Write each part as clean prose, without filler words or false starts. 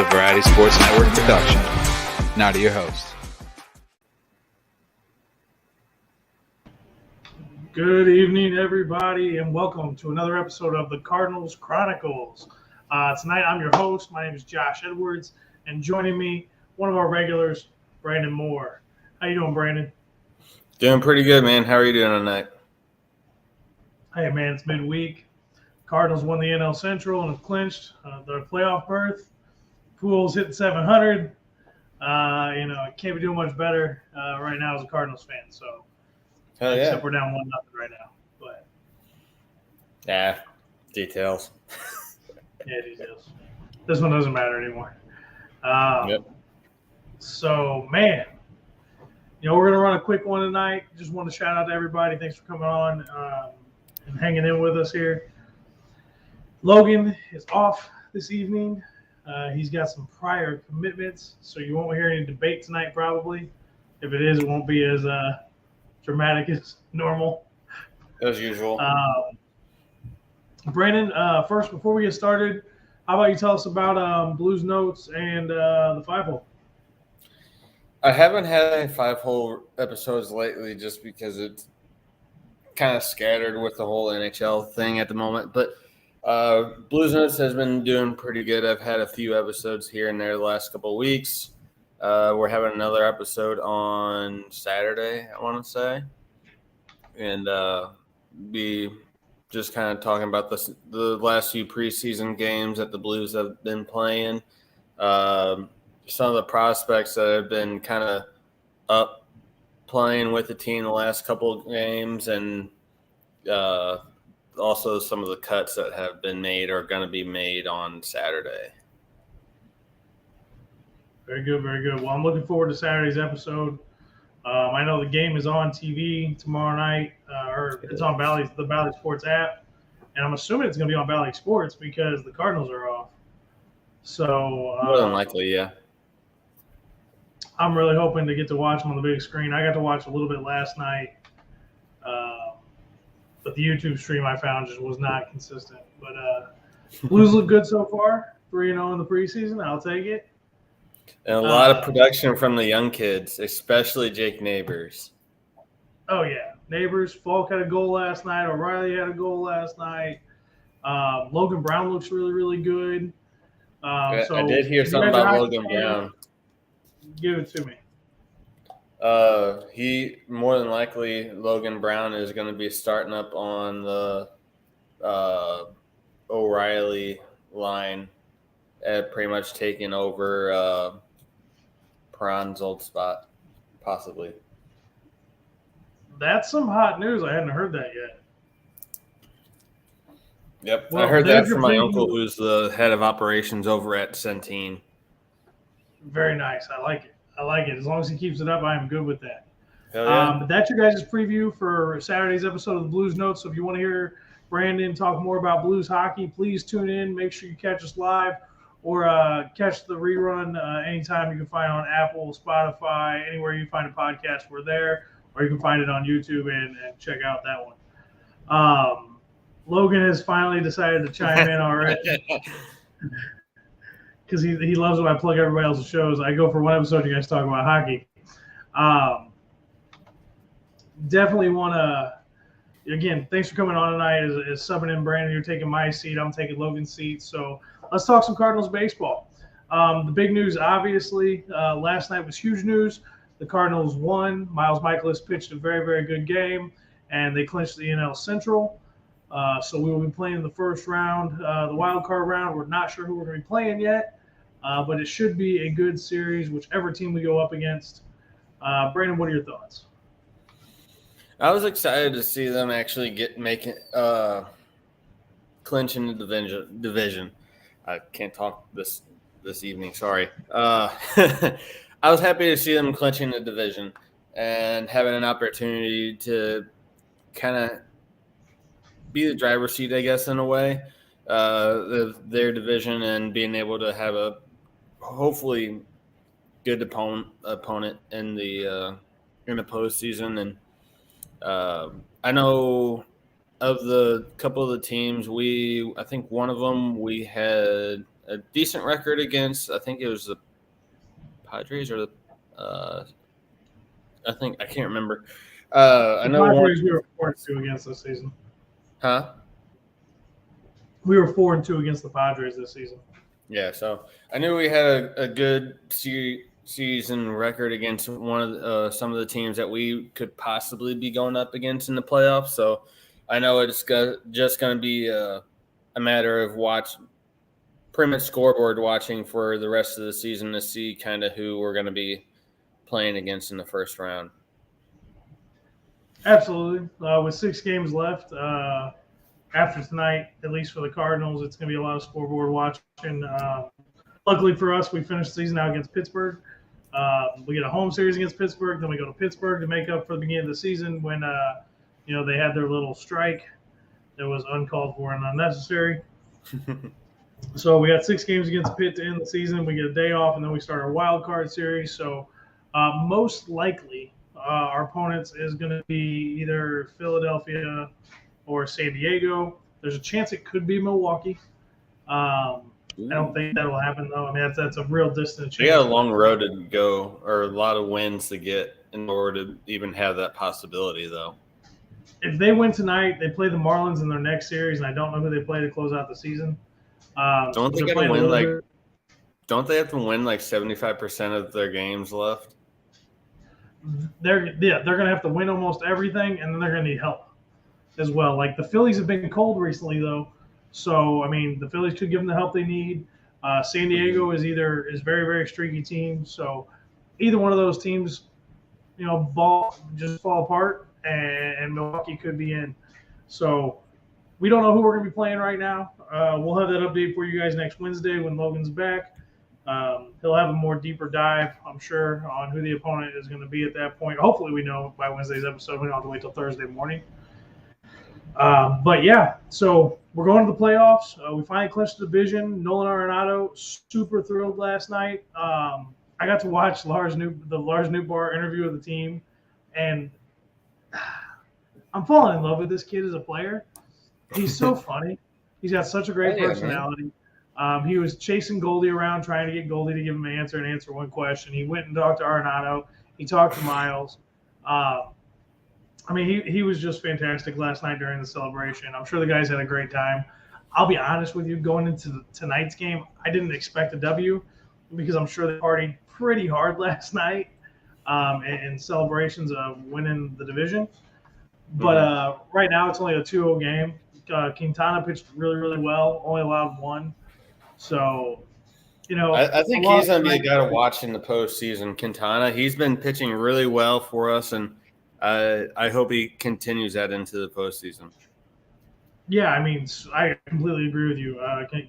a Variety Sports Network production. Now to your host. Good evening, everybody, and welcome to another episode of the Cardinal Chronicles. Tonight, I'm your host. My name is Josh Edwards, and joining me, one of our regulars, Brandon Moore. How you doing, Brandon? Doing pretty good, man. How are you doing tonight? Hey, man, it's midweek. Cardinals won the NL Central and have clinched their playoff berth. Pool's hitting 700. Can't be doing much better right now as a Cardinals fan. So, except we're down 1-0 right now. But details. Details. This one doesn't matter anymore. Yep. So, man, we're going to run a quick one tonight. Just want to shout out to everybody. Thanks for coming on and hanging in with us here. Logan is off this evening. He's got some prior commitments, so you won't hear any debate tonight probably. If it is, it won't be as dramatic as normal. As usual. Brandon, first, before we get started, how about you tell us about Blues Notes and the 5-hole? I haven't had any 5-hole episodes lately just because it's kind of scattered with the whole NHL thing at the moment, but Blues Notes has been doing pretty good. I've had a few episodes here and there the last couple of weeks. We're having another episode on Saturday, I want to say, and be just kind of talking about the last few preseason games that the Blues have been playing. Some of the prospects that have been kind of up playing with the team the last couple of games, and also some of the cuts that have been made or going to be made on Saturday. Very good, very good. Well, I'm looking forward to Saturday's episode. I know the game is on TV tomorrow night, or it's on the Bally Sports app, and I'm assuming it's going to be on Bally Sports because the Cardinals are off. So more than likely, yeah. I'm really hoping to get to watch them on the big screen. I got to watch a little bit last night. But the YouTube stream I found just was not consistent. But Blues look good so far. 3-0 in the preseason. I'll take it. And a lot of production from the young kids, especially Jake Neighbors. Oh, yeah. Neighbors. Falk had a goal last night. O'Reilly had a goal last night. Logan Brown looks really, really good. I did hear something about Logan Brown. Give it to me. He more than likely Logan Brown is going to be starting up on the O'Reilly line, pretty much taking over Perron's old spot, possibly. That's some hot news. I hadn't heard that yet. Yep, well, I heard that from my uncle, who's the head of operations over at Centene. Very nice. I like it. As long as he keeps it up, I am good with that. Hell yeah. But that's your guys' preview for Saturday's episode of the Blues Notes. So if you want to hear Brandon talk more about Blues hockey, please tune in. Make sure you catch us live or catch the rerun anytime you can find on Apple, Spotify, anywhere you find a podcast, we're there. Or you can find it on YouTube and check out that one. Logan has finally decided to chime in already. Because he loves when I plug everybody else's shows. I go for one episode, you guys talk about hockey. Definitely want to, again, thanks for coming on tonight. As subbing in Brandon, you're taking my seat. I'm taking Logan's seat. So let's talk some Cardinals baseball. The big news, obviously, last night was huge news. The Cardinals won. Miles Mikolas pitched a very, very good game, and they clinched the NL Central. So we will be playing in the first round, the wild card round. We're not sure who we're going to be playing yet, but it should be a good series, whichever team we go up against. Brandon, what are your thoughts? I was excited to see them actually clinching the division. I can't talk this evening. Sorry. I was happy to see them clinching the division and having an opportunity to kind of be the driver's seat, I guess, in a way, their division, and being able to have a hopefully good opponent in the postseason. And I know of the couple of the teams, I think one of them we had a decent record against, I think it was the Padres or the I can't remember. I know Padres we were 4-2 against this season. Huh? We were 4-2 against the Padres this season. Yeah, so I knew we had a good season record against one of some of the teams that we could possibly be going up against in the playoffs. So I know it's just going to be a matter of pretty much scoreboard watching for the rest of the season to see kind of who we're going to be playing against in the first round. Absolutely. With 6 games left, after tonight, at least for the Cardinals, it's going to be a lot of scoreboard watching. Luckily for us, we finished the season out against Pittsburgh. We get a home series against Pittsburgh, then we go to Pittsburgh to make up for the beginning of the season when they had their little strike that was uncalled for and unnecessary. So we got 6 games against Pitt to end the season. We get a day off, and then we start our wild card series. So most likely our opponents is going to be either Philadelphia or San Diego. There's a chance it could be Milwaukee. I don't think that will happen, though. I mean, that's a real distant chance. They got a long road to go, or a lot of wins to get in order to even have that possibility, though. If they win tonight, they play the Marlins in their next series, and I don't know who they play to close out the season. Don't they have to win like 75% of their games left? They're going to have to win almost everything, and then they're going to need help as well. Like the Phillies have been cold recently, though. So, I mean, the Phillies could give them the help they need. San Diego is very, very streaky team. So, either one of those teams, just fall apart, and Milwaukee could be in. So, we don't know who we're going to be playing right now. We'll have that update for you guys next Wednesday when Logan's back. He'll have a more deeper dive, I'm sure, on who the opponent is going to be at that point. Hopefully, we know by Wednesday's episode. We don't have to wait till Thursday morning. But yeah, so we're going to the playoffs. We finally clinched the division. Nolan Arenado, super thrilled last night. I got to watch the Lars Newbar interview with the team, and I'm falling in love with this kid as a player. He's so funny. He's got such a great personality. He was chasing Goldie around, trying to get Goldie to give him an answer one question. He went and talked to Arenado. He talked to Miles. I mean, he was just fantastic last night during the celebration. I'm sure the guys had a great time. I'll be honest with you, going into tonight's game, I didn't expect a W because I'm sure they partied pretty hard last night in celebrations of winning the division. But right now it's only a 2-0 game. Quintana pitched really, really well, only allowed 1. So, I think he's going to be a guy to watch in the postseason. Quintana, he's been pitching really well for us, and I hope he continues that into the postseason. Yeah, I mean, I completely agree with you.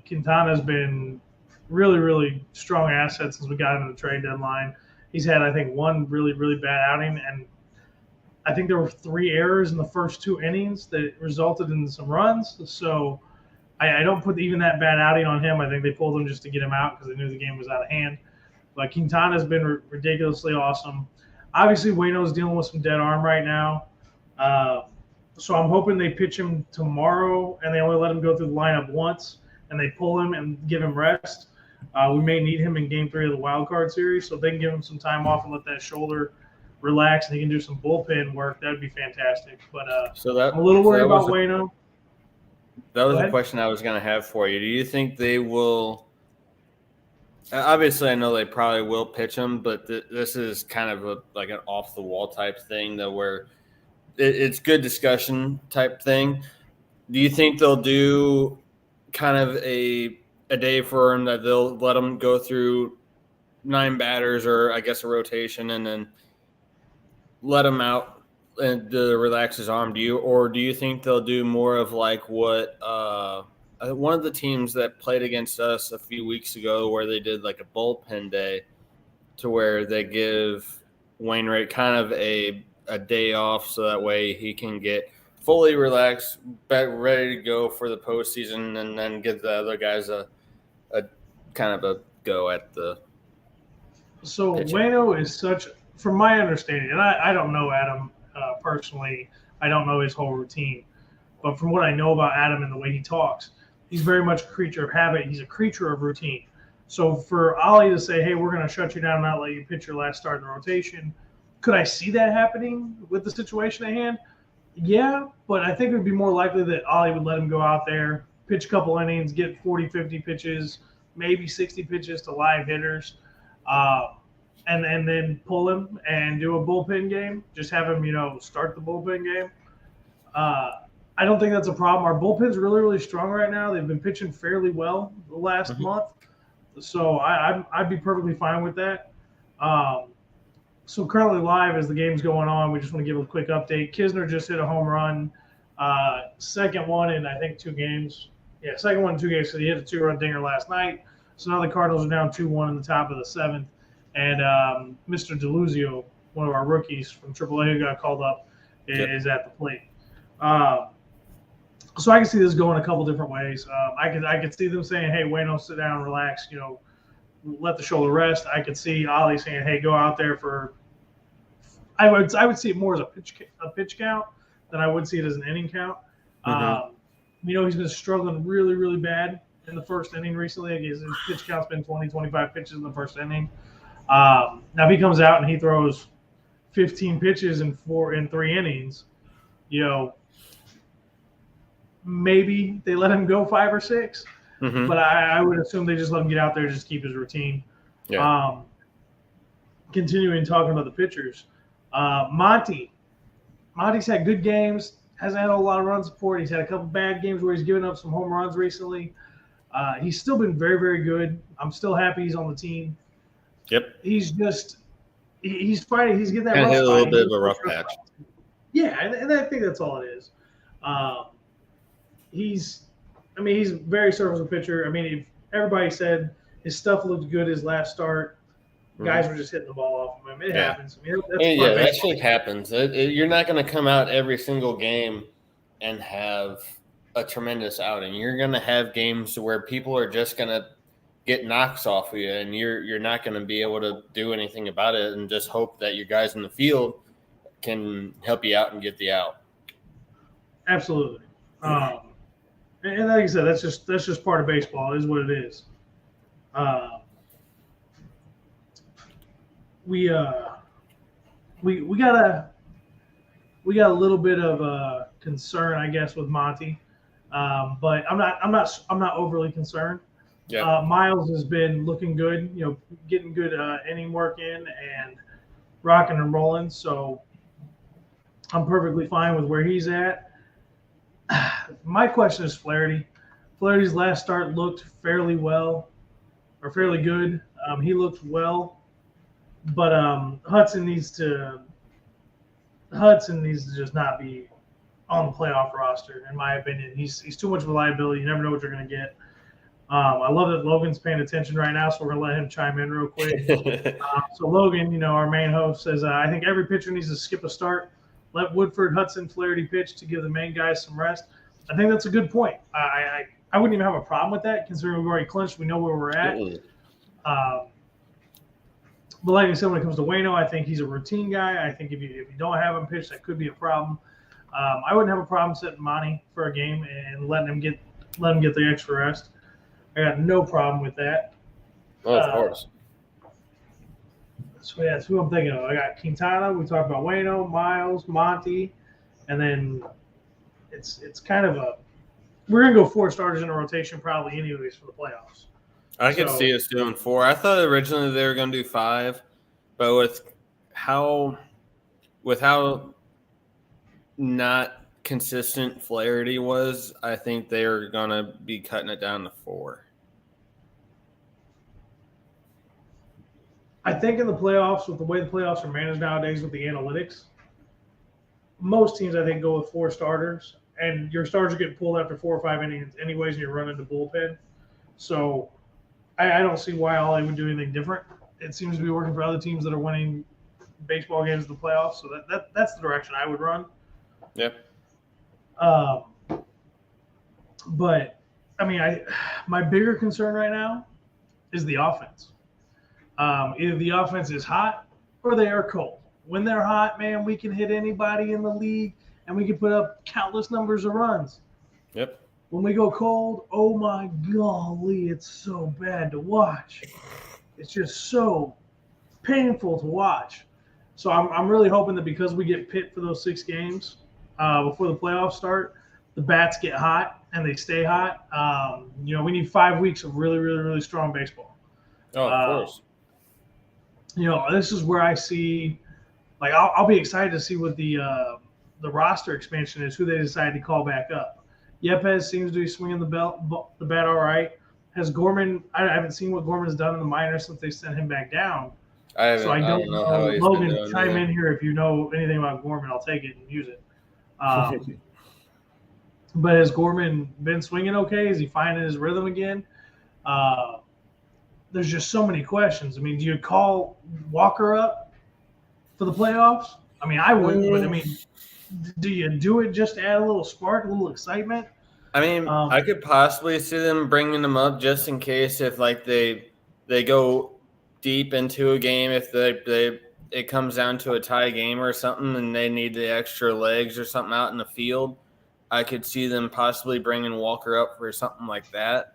Quintana's been really, really strong asset since we got him in the trade deadline. He's had, I think, 1 really, really bad outing, and I think there were 3 errors in the first 2 innings that resulted in some runs. So I don't put even that bad outing on him. I think they pulled him just to get him out because they knew the game was out of hand. But Quintana's been ridiculously awesome. Obviously, Waino's dealing with some dead arm right now. So I'm hoping they pitch him tomorrow and they only let him go through the lineup once and they pull him and give him rest. We may need him in Game 3 of the wild card series, so if they can give him some time off and let that shoulder relax and he can do some bullpen work, that would be fantastic. But I'm a little worried about Waino. That was a question I was going to have for you. Do you think they will – obviously, I know they probably will pitch him, but this is kind of like an off-the-wall type thing though, where it's good discussion type thing. Do you think they'll do kind of a day for him that they'll let him go through 9 batters or I guess a rotation and then let him out and to relax his arm? Do you think they'll do more of like what one of the teams that played against us a few weeks ago where they did like a bullpen day to where they give Wainwright kind of a day off so that way he can get fully relaxed, ready to go for the postseason, and then give the other guys a kind of a go at the So pitching. Waino is such, from my understanding, and I don't know Adam personally. I don't know his whole routine. But from what I know about Adam and the way he talks, He's very much a creature of habit. He's a creature of routine. So for Ollie to say, hey, we're going to shut you down and not let you pitch your last start in the rotation, could I see that happening with the situation at hand? Yeah, but I think it would be more likely that Ollie would let him go out there, pitch a couple innings, get 40, 50 pitches, maybe 60 pitches to live hitters, and then pull him and do a bullpen game. Just have him, start the bullpen game. I don't think that's a problem. Our bullpen's really, really strong right now. They've been pitching fairly well the last month. So I'd be perfectly fine with that. So currently live as the game's going on, we just want to give a quick update. Kisner just hit a home run, second one in I think 2 games. Yeah, second one in 2 games. So he hit a 2-run dinger last night. So now the Cardinals are down 2-1 in the top of the 7th. And Mr. DeLuzio, one of our rookies from AAA who got called up, is at the plate. So I can see this going a couple different ways. I could see them saying, "Hey, Wayno, sit down, relax. Let the shoulder rest." I could see Ollie saying, "Hey, go out there for." I would see it more as a pitch count than I would see it as an inning count. He's been struggling really, really bad in the first inning recently. His pitch count's been 20, 25 pitches in the first inning. Now if he comes out and he throws 15 pitches in 3 innings, maybe they let him go 5 or 6, but I would assume they just let him get out there and just keep his routine. Yeah. Continuing talking about the pitchers, Monty's had good games, hasn't had a lot of run support. He's had a couple bad games where he's given up some home runs recently. He's still been very, very good. I'm still happy he's on the team. Yep. He's fighting. He's getting that rough hit a little bit of a rough patch. Yeah, and I think that's all it is. He's a very serviceable pitcher. If everybody said his stuff looked good his last start, guys were just hitting the ball off of him. It happens. That shit happens. You're not going to come out every single game and have a tremendous outing. You're going to have games where people are just going to get knocks off of you, and you're not going to be able to do anything about it, and just hope that your guys in the field can help you out and get the out. Absolutely. And like I said, that's just part of baseball. It is what it is. We got a little bit of concern, I guess, with Monty, but I'm not overly concerned. Yeah. Miles has been looking good, getting good inning work in and rocking and rolling. So I'm perfectly fine with where he's at. My question is Flaherty. Flaherty's last start looked fairly good. He looked well, but Hudson needs to just not be on the playoff roster, in my opinion. He's too much of a liability. You never know what you're going to get. I love that Logan's paying attention right now, so we're going to let him chime in real quick. So Logan, our main host, says, I think every pitcher needs to skip a start. Let Woodford, Hudson, Flaherty pitch to give the main guys some rest. I think that's a good point. I wouldn't even have a problem with that, considering we've already clinched. We know where we're at. But like I said, when it comes to Wayno, I think he's a routine guy. I think if you don't have him pitch, that could be a problem. I wouldn't have a problem setting Monty for a game and letting him get the extra rest. I got no problem with that. Oh, of course. So that's who I'm thinking of. I got Quintana. We talked about Wayno, Miles, Monty, and then it's kind of we're gonna go 4 starters in a rotation probably anyways for the playoffs. I could see us doing 4. I thought originally they were gonna do 5, but with how not consistent Flaherty was, I think they're gonna be cutting it down to 4. I think in the playoffs, with the way the playoffs are managed nowadays with the analytics, most teams I think go with 4 starters, and your starters are getting pulled after 4 or 5 innings anyways, and you're running the bullpen. So I don't see why Ollie would do anything different. It seems to be working for other teams that are winning baseball games in the playoffs. So that's the direction I would run. Yep. But my bigger concern right now is the offense. Either the offense is hot or they are cold. When they're hot, man, we can hit anybody in the league and we can put up countless numbers of runs. Yep. when we go cold, oh my golly, it's so bad to watch. It's just so painful to watch. So I'm really hoping that because we get pit for those 6 games before the playoffs start, the bats get hot and they stay hot. We need 5 weeks of really, really, really strong baseball. Oh, of course. This is where I see, like, I'll be excited to see what the roster expansion is, who they decide to call back up. Yepes seems to be swinging the bat all right. Has Gorman? I haven't seen what Gorman's done in the minors since they sent him back down. I don't know how he's Logan, been doing, chime in here if you know anything about Gorman. I'll take it and use it. But has Gorman been swinging okay? Is he finding his rhythm again? There's just so many questions. I mean, do you call Walker up for the playoffs? I mean, I would, but I mean, do you do it just to add a little spark, a little excitement? I mean, I could possibly see them bringing them up just in case if like they go deep into a game, if it comes down to a tie game or something, and they need the extra legs or something out in the field. I could see them possibly bringing Walker up for something like that.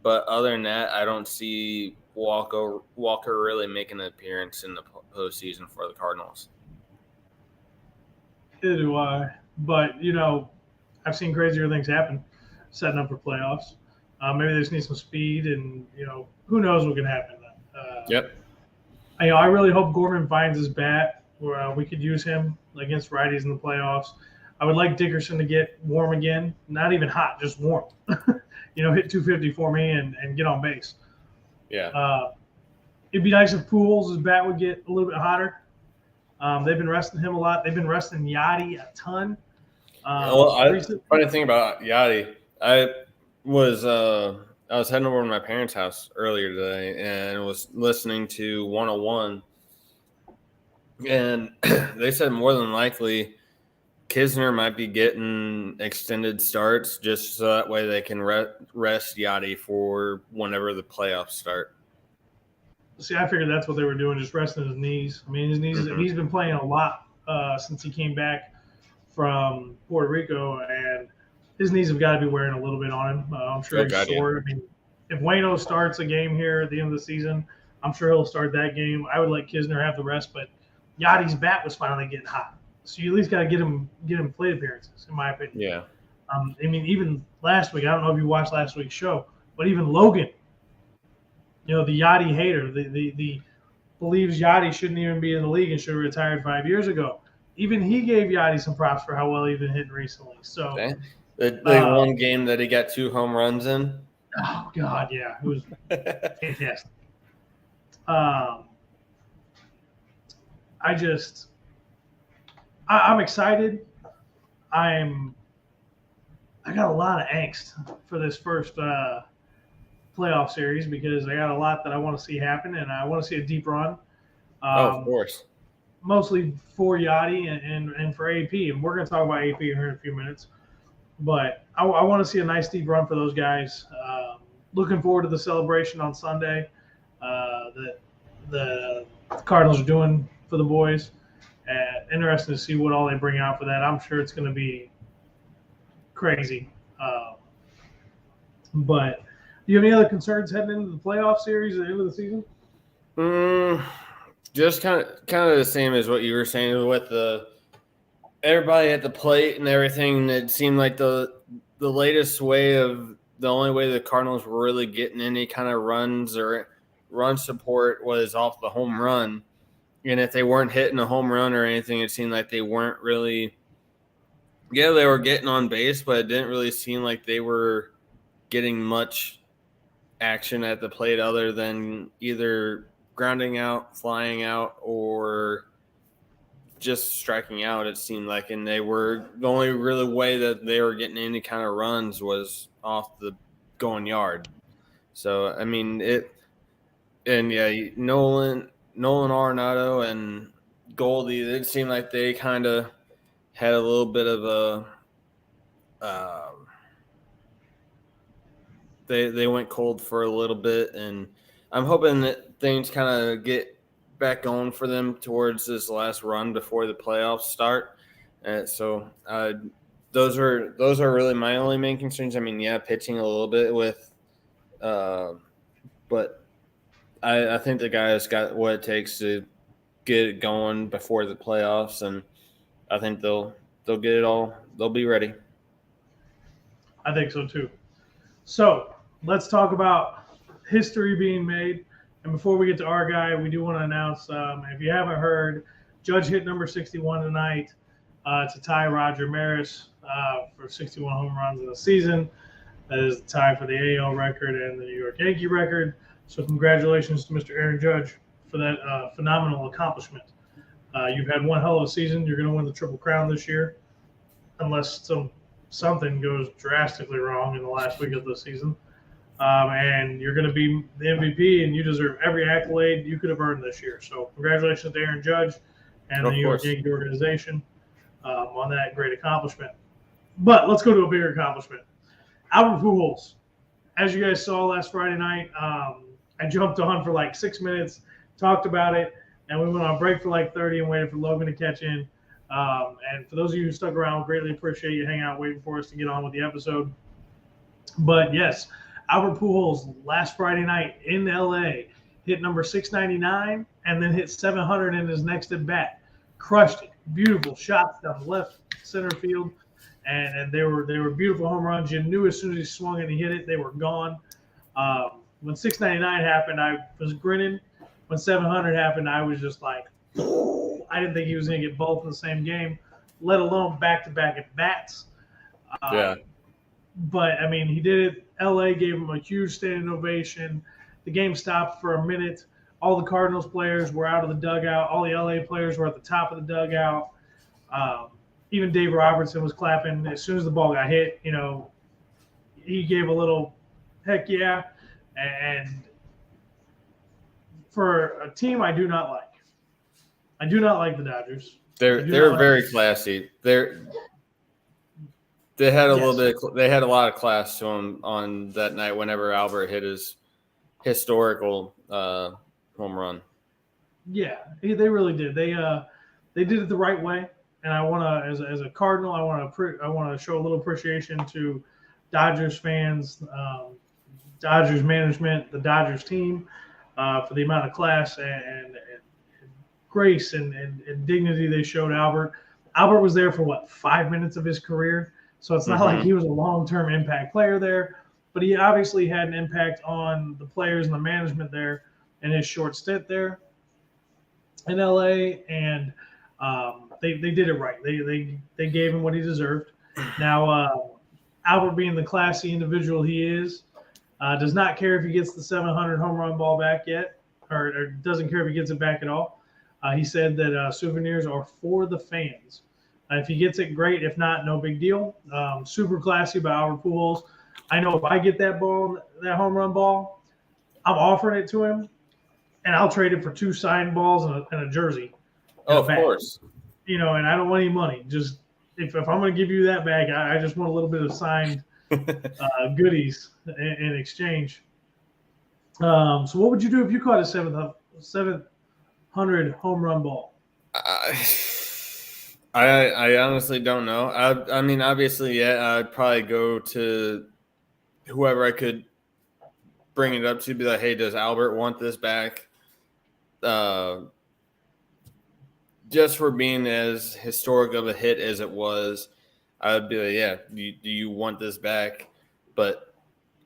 But other than that, I don't see Walker really making an appearance in the postseason for the Cardinals. Neither do I. But, I've seen crazier things happen setting up for playoffs. Maybe they just need some speed, and, who knows what can happen. Yep. I really hope Gorman finds his bat where we could use him against righties in the playoffs. I would like Dickerson to get warm again. Not even hot, just warm. Hit 250 for me and get on base. Yeah. It'd be nice if Pujols' bat would get a little bit hotter. They've been resting him a lot. They've been resting Yachty a ton. Funny thing about Yachty, I was heading over to my parents' house earlier today and was listening to 101, and they said more than likely Kisner might be getting extended starts just so that way they can rest Yachty for whenever the playoffs start. See, I figured that's what they were doing, just resting his knees. I mean, his knees. Mm-hmm. He's been playing a lot since he came back from Puerto Rico, and his knees have got to be wearing a little bit on him. I'm sure he's sore. Yeah. I mean, if Waino starts a game here at the end of the season, I'm sure he'll start that game. I would let Kisner have the rest, but Yachty's bat was finally getting hot. So you at least got to get him plate appearances, in my opinion. Yeah. I mean, even last week, I don't know if you watched last week's show, but even Logan, the Yachty hater, the believes Yachty shouldn't even be in the league and should have retired 5 years ago. Even he gave Yachty some props for how well he's been hitting recently. So the one game that he got 2 home runs in. Oh God, yeah, it was fantastic. I'm excited. I got a lot of angst for this first playoff series because I got a lot that I want to see happen, and I want to see a deep run. Of course. Mostly for Yachty and for AP, and we're going to talk about AP here in a few minutes. But I want to see a nice deep run for those guys. Looking forward to the celebration on Sunday that the Cardinals are doing for the boys. Interesting to see what all they bring out for that. I'm sure it's going to be crazy. But do you have any other concerns heading into the playoff series at the end of the season? Just kind of the same as what you were saying with everybody at the plate and everything. It seemed like the latest way of the only way the Cardinals were really getting any kind of runs or run support was off the home run. And if they weren't hitting a home run or anything, it seemed like they weren't really – yeah, they were getting on base, but it didn't really seem like they were getting much action at the plate other than either grounding out, flying out, or just striking out, it seemed like. And they were – the only really way that they were getting any kind of runs was off the going yard. So, I mean, Nolan Arenado and Goldie, it seemed like they kind of had a little bit of a they went cold for a little bit, and I'm hoping that things kind of get back going for them towards this last run before the playoffs start. So those are really my only main concerns. I mean, yeah, pitching a little bit with, but I think the guys got what it takes to get it going before the playoffs, and I think they'll get it all. They'll be ready. I think so too. So let's talk about history being made. And before we get to our guy, we do want to announce, if you haven't heard, Judge hit number 61 tonight to tie Roger Maris for 61 home runs in the season. That is the tie for the AL record and the New York Yankee record. So congratulations to Mr. Aaron Judge for that phenomenal accomplishment. You've had one hell of a season. You're going to win the Triple Crown this year, unless something goes drastically wrong in the last week of the season. And you're going to be the MVP, and you deserve every accolade you could have earned this year. So congratulations to Aaron Judge and the New York Yankee organization on that great accomplishment. But let's go to a bigger accomplishment. Albert Pujols. As you guys saw last Friday night, I jumped on for like 6 minutes, talked about it, and we went on break for like 30 and waited for Logan to catch in. And for those of you who stuck around, greatly appreciate you hanging out waiting for us to get on with the episode. But yes, Albert Pujols last Friday night in LA hit number 699 and then hit 700 in his next at bat. Crushed it. Beautiful shots down the left center field. And they were beautiful home runs. You knew as soon as he swung and he hit it, they were gone. When 699 happened, I was grinning. When 700 happened, I was just like, I didn't think he was going to get both in the same game, let alone back-to-back at bats. Yeah. But, I mean, he did it. LA gave him a huge standing ovation. The game stopped for a minute. All the Cardinals players were out of the dugout. All the LA players were at the top of the dugout. Even Dave Robertson was clapping. As soon as the ball got hit, you know, he gave a little heck yeah. And for a team I do not like. I do not like the Dodgers. They're very classy. They had a little bit. They had a lot of class to them on that night. Whenever Albert hit his historical home run. Yeah, they really did. They did it the right way. And I want to, as a Cardinal, I want to show a little appreciation to Dodgers fans, Dodgers management, the Dodgers team, for the amount of class and grace and dignity they showed Albert. Albert was there for 5 minutes of his career, so it's not like he was a long-term impact player there, but he obviously had an impact on the players and the management there in his short stint there in LA, and they did it right. They gave him what he deserved. Now, Albert, being the classy individual he is, does not care if he gets the 700 home run ball back yet, or doesn't care if he gets it back at all. He said that souvenirs are for the fans. If he gets it, great. If not, no big deal. Super classy by Albert Pujols. I know if I get that ball, that home run ball, I'm offering it to him, and I'll trade it for 2 signed balls and a jersey. Oh, of course. You know, and I don't want any money. Just if I'm going to give you that bag, I just want a little bit of signed goodies in exchange. So what would you do if you caught a 700 home run ball? I honestly don't know. I mean, obviously, yeah, I'd probably go to whoever I could bring it up to, be like, hey, does Albert want this back? Just for being as historic of a hit as it was, I would be like, yeah, do you want this back? But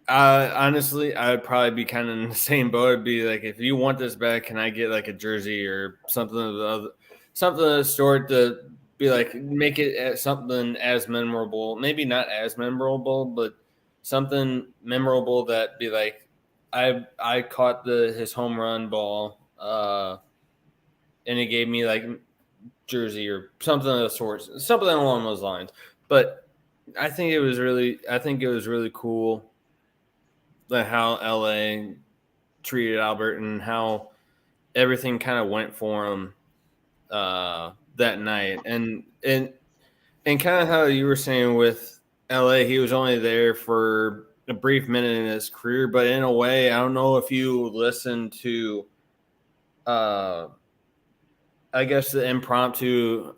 honestly, I would probably be kind of in the same boat. I'd be like, if you want this back, can I get like a jersey or something of the sort to be like, make it something as memorable, maybe not as memorable, but something memorable that be like, I caught his home run ball, and he gave me like jersey or something of the sort, something along those lines. But I think it was really cool that how LA treated Albert and how everything kind of went for him that night. And kind of how you were saying with LA, he was only there for a brief minute in his career, but in a way, I don't know if you listened to I guess the impromptu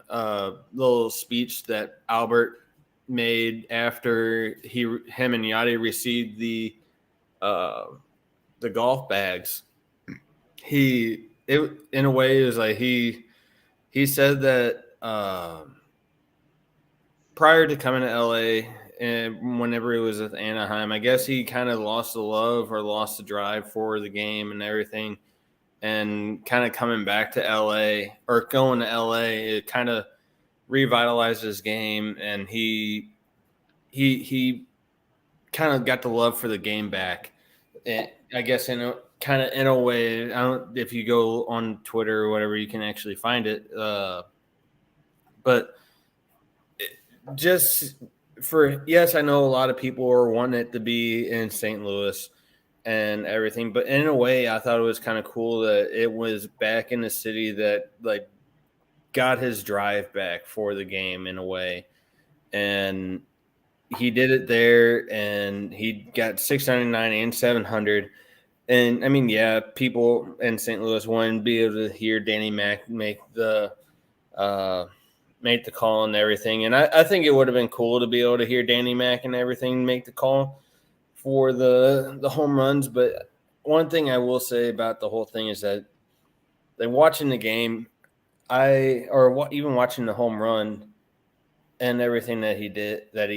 little speech that Albert made after him and Yachty received the golf bags. In a way, it was like he said that prior to coming to LA and whenever he was with Anaheim, I guess he kind of lost the love or lost the drive for the game and everything. And kind of coming back to LA or going to LA, it kind of revitalized his game, and he kind of got the love for the game back. And I guess in a way, I don't, if you go on Twitter or whatever, you can actually find it. But just yes, I know a lot of people are wanting it to be in St. Louis and everything, but in a way, I thought it was kind of cool that it was back in the city that like got his drive back for the game in a way, and he did it there, and he got 699 and 700. And I mean, yeah, people in St. Louis wanted to be able to hear Danny Mac make the call and everything. And I think it would have been cool to be able to hear Danny Mac and everything make the call for the home runs. But one thing I will say about the whole thing is that like watching the game, even watching the home run and everything that he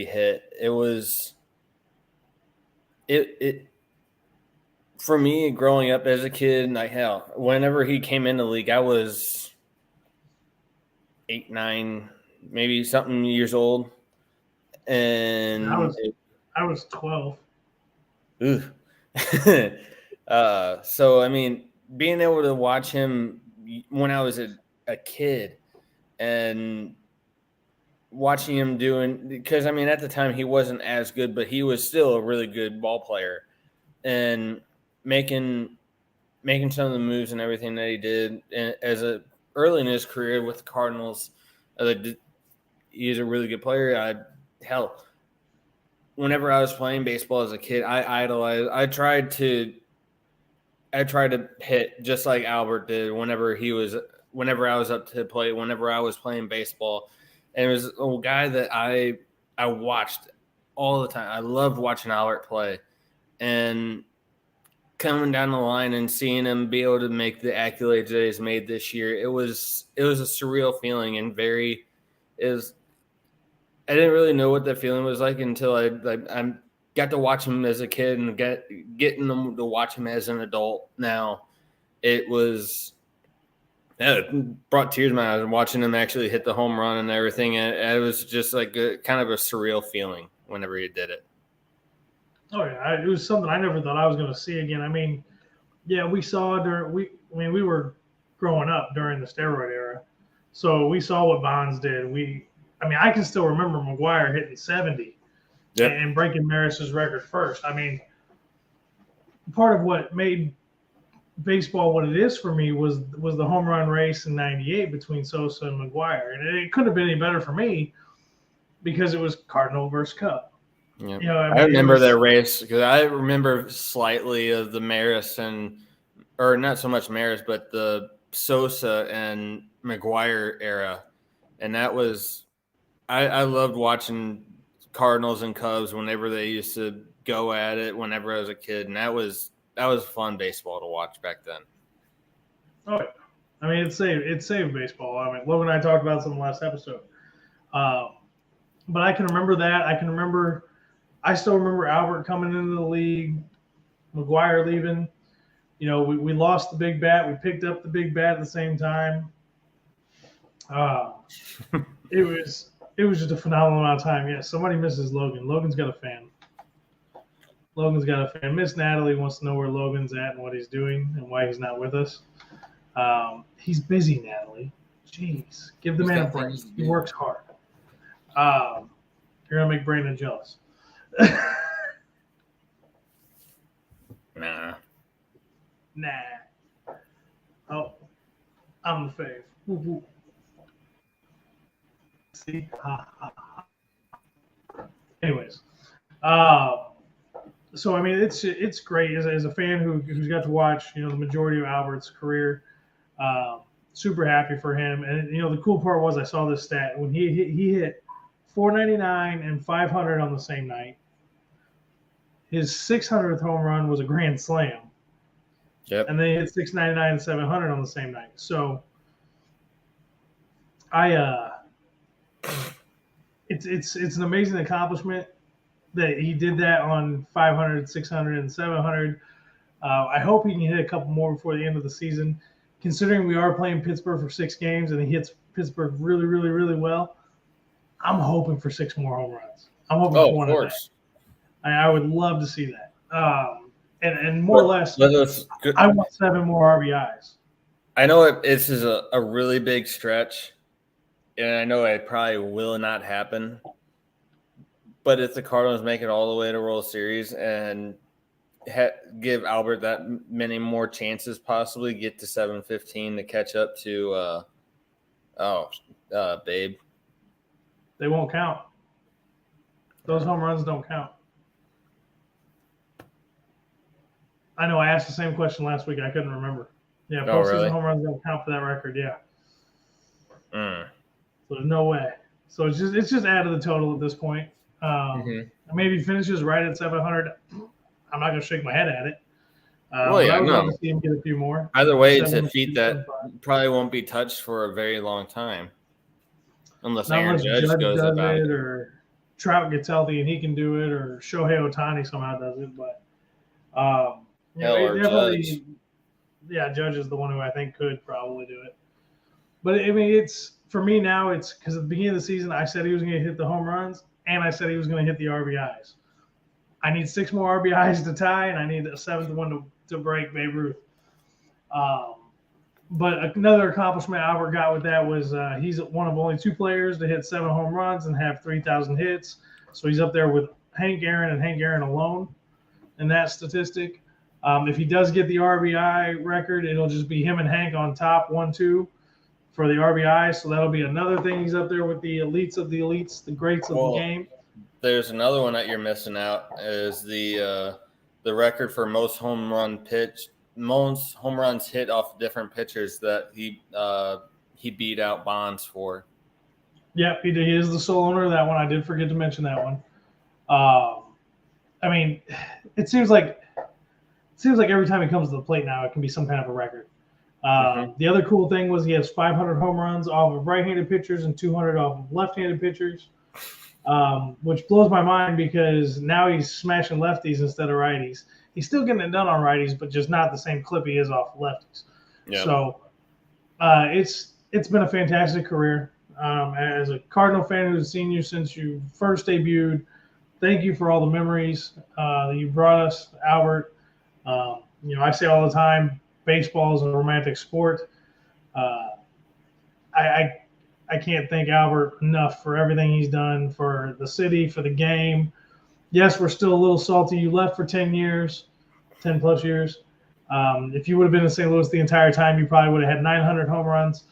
hit, it was for me growing up as a kid, like hell, whenever he came in the league, I was 8, 9, maybe something years old. And I was 12. Ooh. So I mean, being able to watch him when I was a kid and watching him because I mean at the time he wasn't as good, but he was still a really good ball player, and making some of the moves and everything that he did early in his career with the Cardinals. He's a really good player. Whenever I was playing baseball as a kid, I idolized. I tried to hit just like Albert did whenever I was up to play, whenever I was playing baseball. And it was a guy that I watched all the time. I loved watching Albert play, and coming down the line and seeing him be able to make the accolades that he's made this year, it was a surreal feeling, and I didn't really know what that feeling was like until I got to watch him as a kid and getting to watch him as an adult now. It brought tears to my eyes watching him actually hit the home run and everything. And it was just like kind of a surreal feeling whenever he did it. Oh yeah, it was something I never thought I was going to see again. I mean, yeah, we saw we were growing up during the steroid era, so we saw what Bonds did. I can still remember McGuire hitting 70 and breaking Maris's record first. I mean, part of what made baseball what it is for me was the home run race in '98 between Sosa and McGuire, and it couldn't have been any better for me because it was Cardinal versus Cub. Yeah. I remember that race because I remember slightly of the Maris or not so much Maris, but the Sosa and McGuire era, and that was. I loved watching Cardinals and Cubs whenever they used to go at it whenever I was a kid, and that was fun baseball to watch back then. Oh, yeah. I mean, it saved baseball. I mean, Logan and I talked about this in the last episode. But I can remember that. I still remember Albert coming into the league, McGuire leaving. You know, we lost the big bat. We picked up the big bat at the same time. It was just a phenomenal amount of time. Yeah, somebody misses Logan. Logan's got a fan. Miss Natalie wants to know where Logan's at and what he's doing and why he's not with us. He's busy, Natalie. Jeez, give the man a break. He works hard. You're gonna make Brandon jealous. Nah. Oh, I'm the fave. Woo, woo. See? Anyways, so I mean, it's great as a fan who's got to watch the majority of Albert's career. Super happy for him, and the cool part was I saw this stat when he hit 499 and 500 on the same night. His 600th home run was a grand slam. Yep. And then he hit 699 and 700 on the same night. So it's an amazing accomplishment that he did that on 500, 600, and 700. I hope he can hit a couple more before the end of the season. Considering we are playing Pittsburgh for 6 games and he hits Pittsburgh really, really, really well, I'm hoping for 6 more home runs. I'm hoping for one of course. I would love to see that. And more or less, I want 7 more RBIs. I know this is a really big stretch, and I know it probably will not happen. But if the Cardinals make it all the way to World Series and give Albert that many more chances, possibly get to 715 to catch up to Babe. They won't count. Those home runs don't count. I know I asked the same question last week. I couldn't remember. Yeah, postseason home runs don't count for that record. Yeah. So there's no way. So it's just add to the total at this point. Maybe finishes right at 700. I'm not gonna shake my head at it. I would love to see him get a few more. Either way, it's a feat that probably won't be touched for a very long time, unless Aaron Judge goes about it, or Trout gets healthy and he can do it, or Shohei Ohtani somehow does it. But Judge. Yeah, Judge is the one who I think could probably do it. But I mean, it's for me now. It's because at the beginning of the season, I said he was going to hit the home runs, and I said he was going to hit the RBIs. I need 6 more RBIs to tie, and I need a 7th one to break Babe Ruth. But another accomplishment Albert got with that was he's one of only 2 players to hit 7 home runs and have 3,000 hits. So he's up there with Hank Aaron and Hank Aaron alone in that statistic. If he does get the RBI record, it'll just be him and Hank on top, 1-2 for the RBI. So that'll be another thing. He's up there with the elites of the elites, the greats of the game. There's another one that you're missing out is the record for most home runs hit off different pitchers that he beat out Bonds for. Yep, he did. He is the sole owner of that one. I did forget to mention that one. I mean, it seems like every time he comes to the plate now, it can be some kind of a record. The other cool thing was he has 500 home runs off of right-handed pitchers and 200 off of left-handed pitchers. Which blows my mind because now he's smashing lefties instead of righties. He's still getting it done on righties, but just not the same clip he is off lefties. Yep. So it's been a fantastic career. As a Cardinal fan who's seen you since you first debuted, thank you for all the memories that you brought us, Albert. I say all the time, baseball is a romantic sport. I can't thank Albert enough for everything he's done for the city, for the game. Yes, we're still a little salty. You left for 10 plus years. If you would have been in St. Louis the entire time, you probably would have had 900 home runs.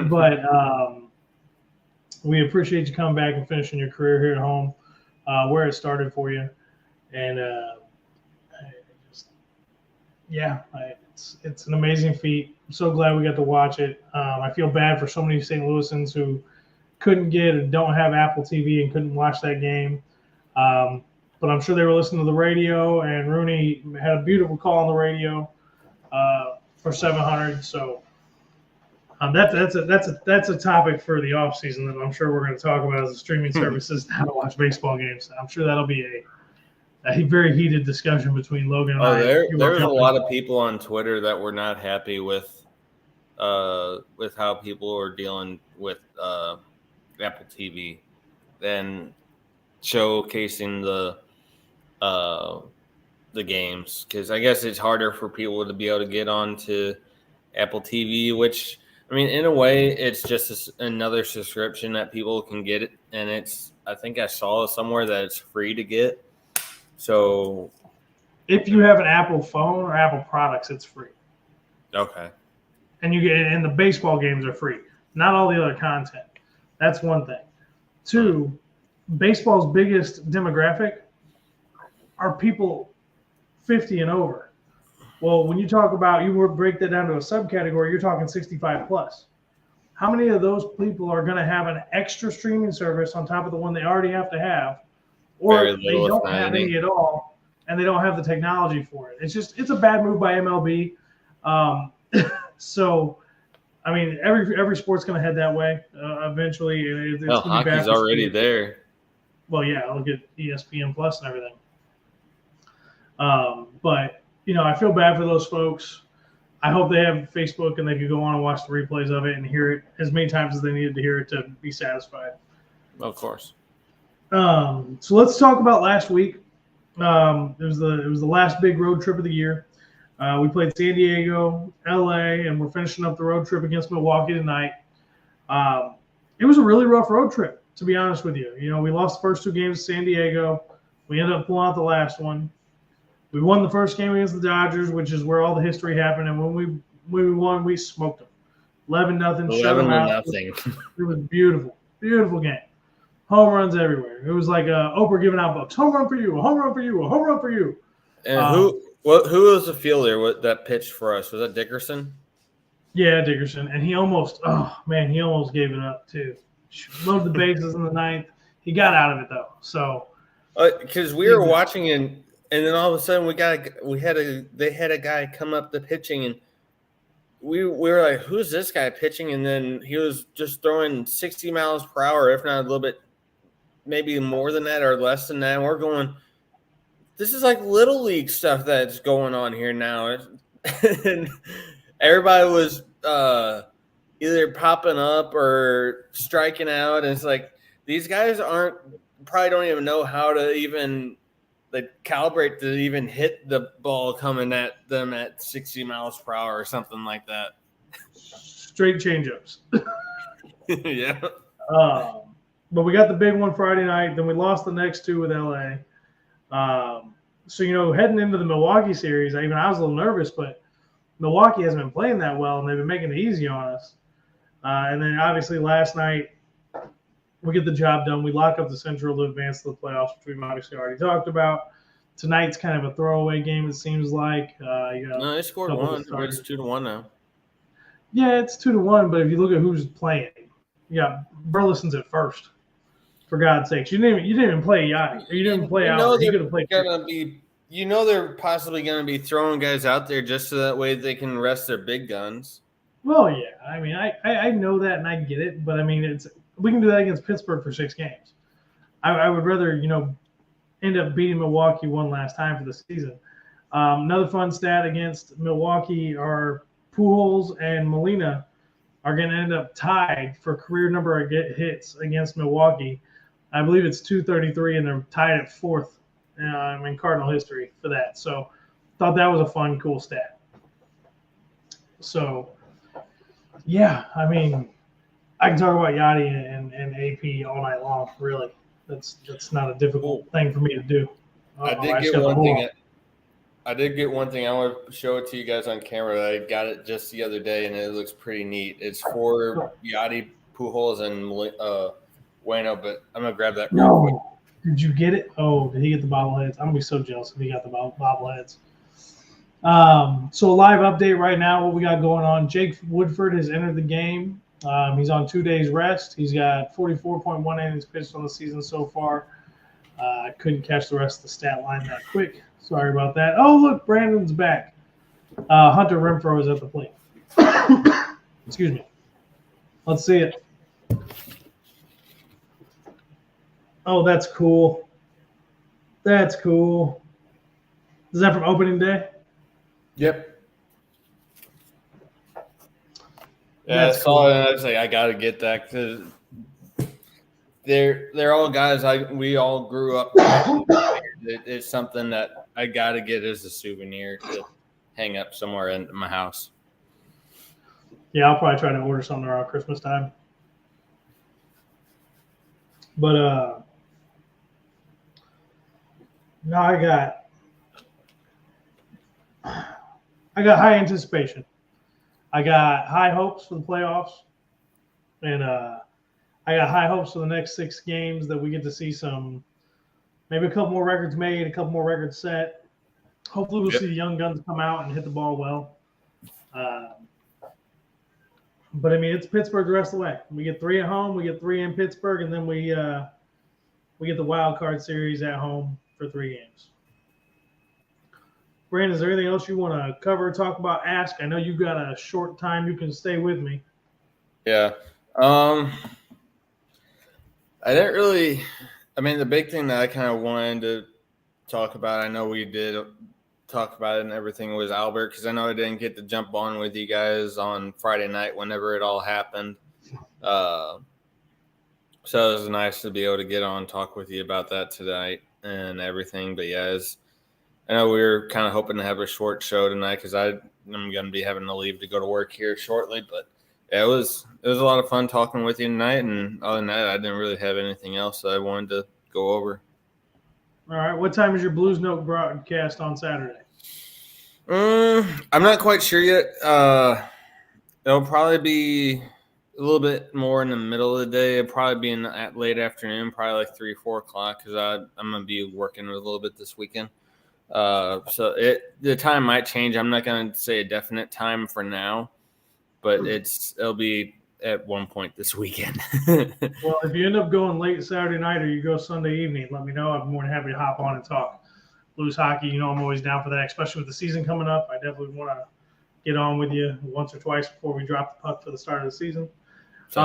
But we appreciate you coming back and finishing your career here at home, where it started for you. And it's an amazing feat. I'm so glad we got to watch it. I feel bad for so many St. Louisans who couldn't get and don't have Apple TV and couldn't watch that game. But I'm sure they were listening to the radio, and Rooney had a beautiful call on the radio for 700. So that's a topic for the offseason that I'm sure we're going to talk about as the streaming services how to watch baseball games. I'm sure that'll be a very heated discussion between Logan and I. There's a lot of people on Twitter that were not happy with how people are dealing with Apple TV and showcasing the games, because I guess it's harder for people to be able to get onto Apple TV, which, I mean, in a way, it's just another subscription that people can get it, and I think I saw somewhere that it's free to get. So if you have an Apple phone or Apple products, it's free. Okay. And the baseball games are free. Not all the other content. That's one thing. 2, baseball's biggest demographic are people 50 and over. Well, when you talk about, you break that down to a subcategory, you're talking 65 plus. how many of those people are going to have an extra streaming service on top of the one they already have to have, or Very they little, if don't not have any. any at all, and they don't have the technology for it? It's a bad move by MLB. So, I mean, every sport's going to head that way eventually. It's Well, going to be bad. hockey's for already sports. there. Well, yeah, I'll get ESPN Plus and everything. But I feel bad for those folks. I hope they have Facebook and they could go on and watch the replays of it and hear it as many times as they needed to hear it to be satisfied. Of course. So let's talk about last week. It was the last big road trip of the year. We played San Diego, LA, and we're finishing up the road trip against Milwaukee tonight. It was a really rough road trip, to be honest with you. We lost the first 2 games to San Diego. We ended up pulling out the last one. We won the first game against the Dodgers, which is where all the history happened. And when we won, we smoked them. 11-0, shut them out. 11-0. It was beautiful, beautiful game. Home runs everywhere. It was like Oprah giving out books. Home run for you, a home run for you, a home run for you. And who was the fielder that pitched for us? Was that Dickerson? Yeah, Dickerson. And he almost gave it up too. Loaded the bases in the 9th. He got out of it though. So because we were watching and then all of a sudden they had a guy come up the pitching and we were like, who's this guy pitching? And then he was just throwing 60 miles per hour, if not a little bit, maybe more than that or less than that. And we're going, this is like little league stuff that's going on here now. And everybody was either popping up or striking out. And it's like, these guys probably don't even know how to even calibrate to even hit the ball coming at them at 60 miles per hour or something like that. Straight changeups. Yeah. But we got the big one Friday night. Then we lost the next 2 with LA. So heading into the Milwaukee series, I was a little nervous, but Milwaukee hasn't been playing that well, and they've been making it easy on us. And then obviously last night, we get the job done. We lock up the Central to advance to the playoffs, which we've obviously already talked about. Tonight's kind of a throwaway game, it seems like. No, they scored 1. It's 2-1 now. Yeah, it's 2-1, but if you look at who's playing, Burleson's at first. For God's sakes, you didn't even play Yachty. You didn't play out. You could have played. They're possibly going to be throwing guys out there just so that way they can rest their big guns. Well, yeah. I know that and I get it, but we can do that against Pittsburgh for 6 games. I would rather end up beating Milwaukee one last time for the season. Another fun stat against Milwaukee are Pujols and Molina are going to end up tied for career number of hits against Milwaukee. I believe it's 233, and they're tied at 4th in Cardinal history for that. So thought that was a fun, cool stat. So, yeah, I can talk about Yachty and AP all night long, really. That's not a difficult thing for me to do. I did get one thing. I want to show it to you guys on camera. I got it just the other day, and it looks pretty neat. It's for Yachty, Pujols, and Bueno, but I'm going to grab that real quick. Did you get it? Oh, did he get the bobbleheads? I'm going to be so jealous if he got the bobbleheads. So a live update right now, what we got going on. Jake Woodford has entered the game. He's on 2 days rest. He's got 44.1 innings pitched on the season so far. I couldn't catch the rest of the stat line that quick. Sorry about that. Oh, look, Brandon's back. Hunter Renfroe is at the plate. Excuse me. Let's see it. Oh, that's cool. That's cool. Is that from opening day? Yep. Yeah, I saw it and I was like, I got to get that because they're all guys we all grew up with. It's something that I got to get as a souvenir to hang up somewhere in my house. Yeah, I'll probably try to order something around Christmas time. But no, I got high anticipation. I got high hopes for the playoffs, and I got high hopes for the next 6 games that we get to see maybe a couple more records made, a couple more records set. Hopefully, we'll see the young guns come out and hit the ball well. But I mean, it's Pittsburgh the rest of the way. We get 3 at home, we get 3 in Pittsburgh, and then we get the wild card series at home for 3 games. Brandon, is there anything else you want to cover, talk about, ask? I know you've got a short time. You can stay with me. Yeah. I didn't really – I mean, the big thing that I kind of wanted to talk about, I know we did talk about it and everything, was Albert, because I know I didn't get to jump on with you guys on Friday night whenever it all happened. So it was nice to be able to get on and talk with you about that tonight and everything. But, yeah, I know we were kind of hoping to have a short show tonight because I'm going to be having to leave to go to work here shortly. But yeah, it was a lot of fun talking with you tonight. And other than that, I didn't really have anything else that I wanted to go over. All right. What time is your Blues Note broadcast on Saturday? I'm not quite sure yet. It'll probably be a little bit more in the middle of the day. It'll probably be in the late afternoon, probably like 3 or 4 o'clock, because I'm going to be working a little bit this weekend. So the time might change. I'm not going to say a definite time for now, but it'll be at one point this weekend. Well, if you end up going late Saturday night or you go Sunday evening, let me know. I'm more than happy to hop on and talk Blues hockey. You know, I'm always down for that, especially with the season coming up. I definitely want to get on with you once or twice before we drop the puck for the start of the season. We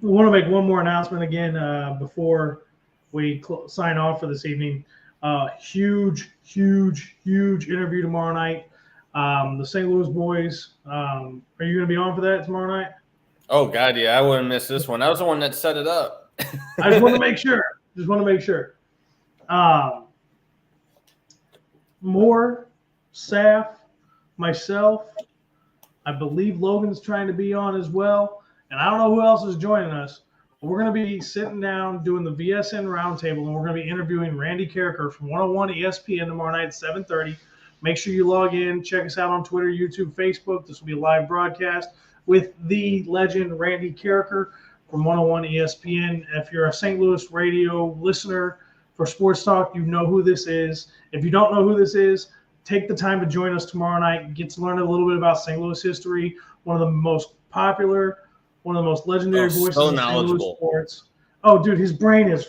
want to make one more announcement again before we sign off for this evening. Huge interview tomorrow night. The St. Louis boys. Are you going to be on for that tomorrow night? Oh, God, yeah. I wouldn't miss this one. I was the one that set it up. I just want to make sure. Moore, Saf, myself, I believe Logan's trying to be on as well. And I don't know who else is joining us. We're going to be sitting down doing the VSN roundtable, and we're going to be interviewing Randy Carricker from 101 ESPN tomorrow night at 7:30. Make sure you log in. Check us out on Twitter, YouTube, Facebook. This will be a live broadcast with the legend Randy Carricker from 101 ESPN. If you're a St. Louis radio listener for Sports Talk, you know who this is. If you don't know who this is, take the time to join us tomorrow night. Get to learn a little bit about St. Louis history, one of the most popular, one of the most legendary voices in St. Louis sports. Oh, dude, his brain is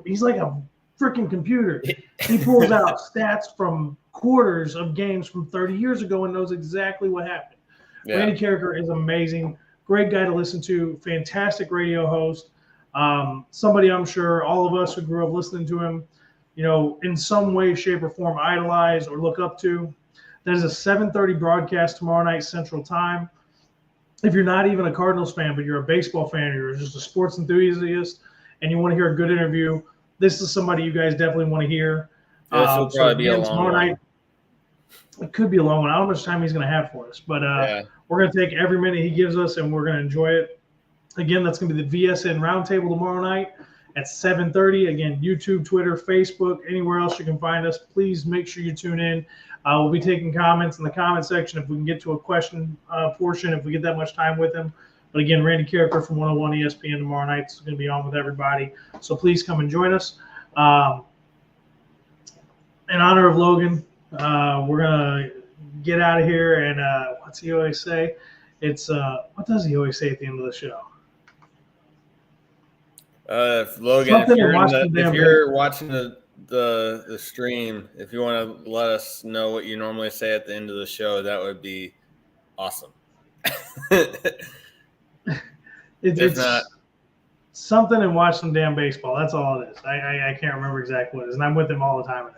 he's like a freaking computer. He pulls out stats from quarters of games from 30 years ago and knows exactly what happened. Yeah. Randy Carricker is amazing. Great guy to listen to. Fantastic radio host. Somebody I'm sure all of us who grew up listening to him, you know, in some way, shape, or form idolize or look up to. That is a 7:30 broadcast tomorrow night Central Time. If you're not even a Cardinals fan, but you're a baseball fan, you're just a sports enthusiast, and you want to hear a good interview, this is somebody you guys definitely want to hear. This will probably be a long one. Night, it could be a long one. I don't know how much time he's going to have for us, but we're going to take every minute he gives us, and we're going to enjoy it. Again, that's going to be the VSN Roundtable tomorrow night at 7:30. Again, YouTube, Twitter, Facebook, anywhere else you can find us. Please make sure you tune in. We'll be taking comments in the comment section if we can get to a question portion, if we get that much time with him. But again, Randy Carricker from 101 ESPN tomorrow night is going to be on with everybody. So please come and join us. In honor of Logan, we're going to get out of here. And what's he always say? What does he always say at the end of the show? If Logan, if you're watching the stream, if you want to let us know what you normally say at the end of the show, that would be awesome. It's not something and watch some damn baseball. That's all it is. I can't remember exactly what it is, and I'm with him all the time.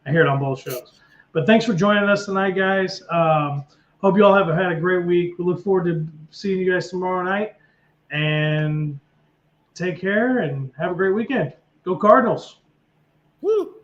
I hear it on both shows. But thanks for joining us tonight, guys. Hope you all have had a great week. We look forward to seeing you guys tomorrow night. And take care and have a great weekend. Go Cardinals. Woo!